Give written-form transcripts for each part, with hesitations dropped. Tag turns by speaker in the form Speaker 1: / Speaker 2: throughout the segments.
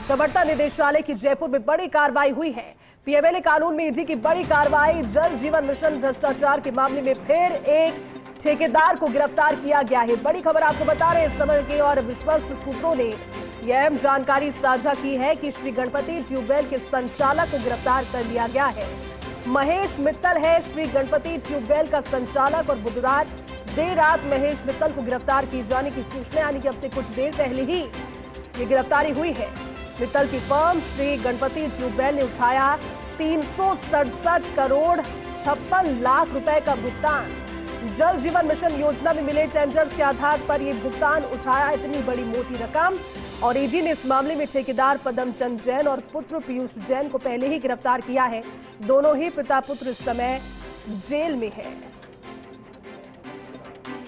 Speaker 1: प्रवर्तन निदेशालय की जयपुर में बड़ी कार्रवाई हुई है। पीएमएलए कानून में ईडी की बड़ी कार्रवाई। जल जीवन मिशन भ्रष्टाचार के मामले में फिर एक ठेकेदार को गिरफ्तार किया गया है। बड़ी खबर आपको बता रहे हैं इस समय की और विश्वस्त सूत्रों ने यह अहम जानकारी साझा की है कि श्री गणपति ट्यूबवेल के संचालक को गिरफ्तार कर लिया गया है। महेश मित्तल है श्री गणपति ट्यूबवेल का संचालक और बुधवार देर रात महेश मित्तल को गिरफ्तार किए जाने की सूचना यानी कि अब से कुछ देर पहले ही ये गिरफ्तारी हुई है। मित्तल की फर्म श्री गणपति ट्यूबवेल ने उठाया 367 करोड़ 56 लाख रुपए का भुगतान। जल जीवन मिशन योजना में मिले टेंडर्स के आधार पर यह भुगतान उठाया। इतनी बड़ी मोटी रकम और ईडी ने इस मामले में ठेकेदार पदमचंद जैन और पुत्र पीयूष जैन को पहले ही गिरफ्तार किया है। दोनों ही पिता पुत्र इस समय जेल में है।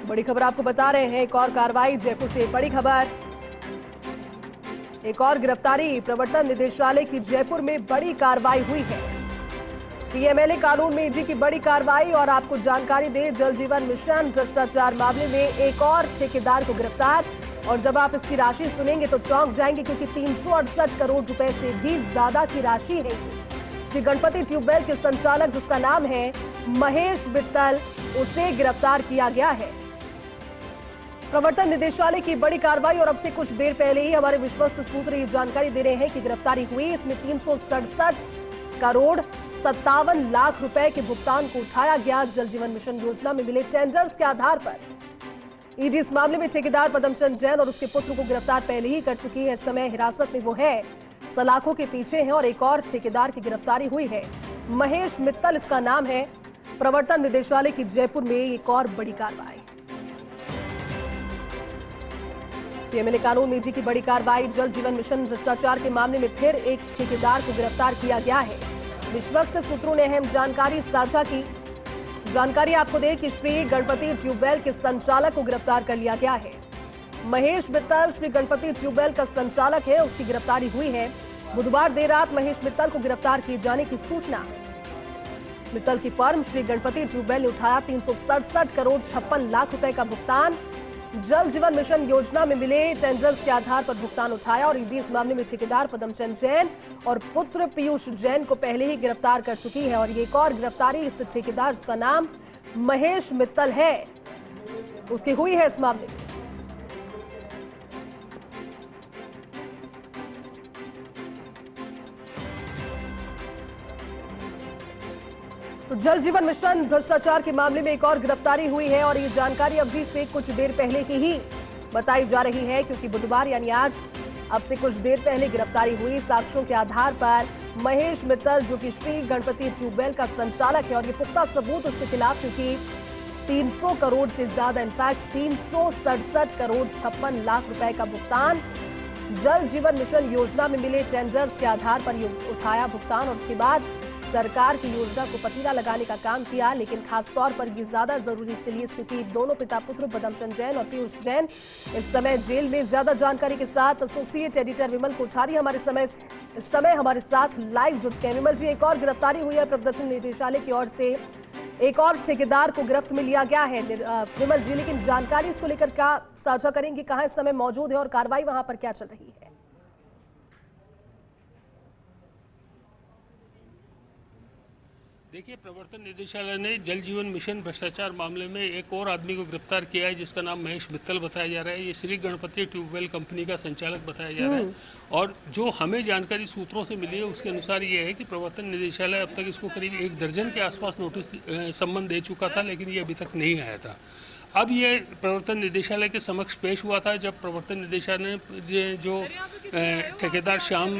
Speaker 1: बड़ी खबर आपको बता रहे हैं। एक और कार्रवाई जयपुर से बड़ी खबर, एक और गिरफ्तारी। प्रवर्तन निदेशालय की जयपुर में बड़ी कार्रवाई हुई है। पीएमएलए कानून में ईडी की बड़ी कार्रवाई और आपको जानकारी दें, जल जीवन मिशन भ्रष्टाचार मामले में एक और ठेकेदार को गिरफ्तार। और जब आप इसकी राशि सुनेंगे तो चौंक जाएंगे क्योंकि 368 करोड़ रुपए से भी ज्यादा की राशि है। श्री गणपति ट्यूबवेल के संचालक जिसका नाम है महेश मित्तल, उसे गिरफ्तार किया गया है। प्रवर्तन निदेशालय की बड़ी कार्रवाई और अब से कुछ देर पहले ही हमारे विश्वस्त सूत्र ये जानकारी दे रहे हैं कि गिरफ्तारी हुई। इसमें 367 करोड़ 57 लाख रुपए के भुगतान को उठाया गया। जल जीवन मिशन योजना में मिले टेंडर्स के आधार पर ईडी इस मामले में ठेकेदार पदमचंद जैन और उसके पुत्र को गिरफ्तार पहले ही कर चुकी है। इस समय हिरासत में वो है, सलाखों के पीछे है और एक और ठेकेदार की गिरफ्तारी हुई है। महेश मित्तल इसका नाम है। प्रवर्तन निदेशालय की जयपुर में एक और बड़ी कार्रवाई। पीएमएलए कानून में ईडी की बड़ी कार्रवाई। जल जीवन मिशन भ्रष्टाचार के मामले में फिर एक ठेकेदार को गिरफ्तार किया गया है। विश्वस्त सूत्रों ने अहम जानकारी साझा की। जानकारी आपको दें कि श्री गणपति ट्यूबवेल के संचालक को गिरफ्तार कर लिया गया है। महेश मित्तल श्री गणपति ट्यूबवेल का संचालक है, उसकी गिरफ्तारी हुई है। बुधवार देर रात महेश मित्तल को गिरफ्तार किए जाने की सूचना। मित्तल की फर्म श्री गणपति ट्यूबवेल ने उठाया 367 करोड़ 56 लाख रुपए का भुगतान। जल जीवन मिशन योजना में मिले टेंडर्स के आधार पर भुगतान उठाया और ईडी इस मामले में ठेकेदार पदमचंद जैन और पुत्र पीयूष जैन को पहले ही गिरफ्तार कर चुकी है। और ये एक और गिरफ्तारी इस ठेकेदार जिसका नाम महेश मित्तल है, उसकी हुई है इस मामले में। तो जल जीवन मिशन भ्रष्टाचार के मामले में एक और गिरफ्तारी हुई है और ये जानकारी अभी से कुछ देर पहले की ही बताई जा रही है क्योंकि बुधवार यानी आज अब से कुछ देर पहले गिरफ्तारी हुई। साक्ष्यों के आधार पर महेश मित्तल जो कि श्री गणपति ट्यूबवेल का संचालक है और ये पुख्ता सबूत उसके खिलाफ क्योंकि 300 करोड़ से ज्यादा इनफैक्ट 367 करोड़ 56 लाख रुपए का भुगतान जल जीवन मिशन योजना में मिले टेंडर्स के आधार पर ये उठाया भुगतान और उसके बाद सरकार की योजना को पटीला लगाने का काम किया। लेकिन खासतौर पर ये ज्यादा जरूरी इसलिए क्योंकि दोनों पिता पुत्र पदमचंद जैन और पीयूष जैन इस समय जेल में। ज्यादा जानकारी के साथ एसोसिएट एडिटर विमल कोठारी इस समय हमारे साथ लाइव जुड़ गए। विमल जी, एक और गिरफ्तारी हुई है प्रवर्तन निदेशालय की ओर से, एक और ठेकेदार को गिरफ्त में लिया गया है विमल जी, लेकिन जानकारी इसको लेकर क्या साझा करेंगे, कहां इस समय मौजूद है और कार्रवाई वहां पर क्या चल रही है?
Speaker 2: देखिए, प्रवर्तन निदेशालय ने जल जीवन मिशन भ्रष्टाचार मामले में एक और आदमी को गिरफ्तार किया है जिसका नाम महेश मित्तल बताया जा रहा है। ये श्री गणपति ट्यूबवेल कंपनी का संचालक बताया जा रहा है और जो हमें जानकारी सूत्रों से मिली है उसके अनुसार ये है कि प्रवर्तन निदेशालय अब तक इसको करीब 1 दर्जन के आसपास नोटिस सम्मन दे चुका था लेकिन ये अभी तक नहीं आया था। अब ये प्रवर्तन निदेशालय के समक्ष पेश हुआ था जब प्रवर्तन निदेशालय ने जो ठेकेदार श्याम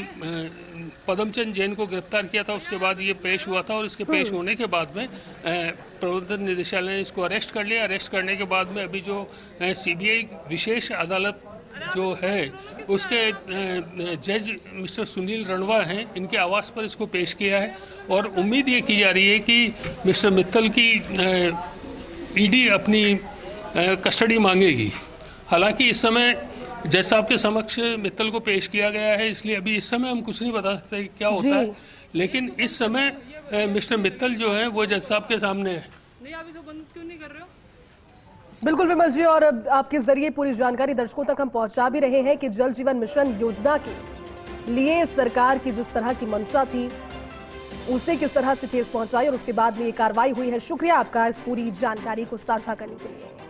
Speaker 2: पदमचंद जैन को गिरफ्तार किया था उसके बाद ये पेश हुआ था और इसके पेश होने के बाद में प्रवर्तन निदेशालय ने इसको अरेस्ट कर लिया। अरेस्ट करने के बाद में अभी जो सीबीआई विशेष अदालत जो है उसके जज मिस्टर सुनील रणवा हैं, इनके आवास पर इसको पेश किया है और उम्मीद ये की जा रही है कि मिस्टर मित्तल की ईडी अपनी कस्टडी मांगेगी। हालांकि इस समय जज साहब के समक्ष मित्तल को पेश किया गया है इसलिए अभी इस समय हम कुछ नहीं बता सकते क्या होता है, लेकिन इस समय मिस्टर मित्तल जो है वो जज साहब के सामने है। नहीं, अभी तो बंद क्यों नहीं कर रहे हो?
Speaker 1: बिल्कुल विमल जी, और आपके जरिए पूरी जानकारी दर्शकों तक हम पहुंचा भी रहे हैं कि जल जीवन मिशन योजना की लिए सरकार की जिस तरह की मंशा थी उसे किस तरह से ठेस पहुंचाई और उसके बाद में ये कार्रवाई हुई है। शुक्रिया आपका इस पूरी जानकारी को साझा करने के लिए।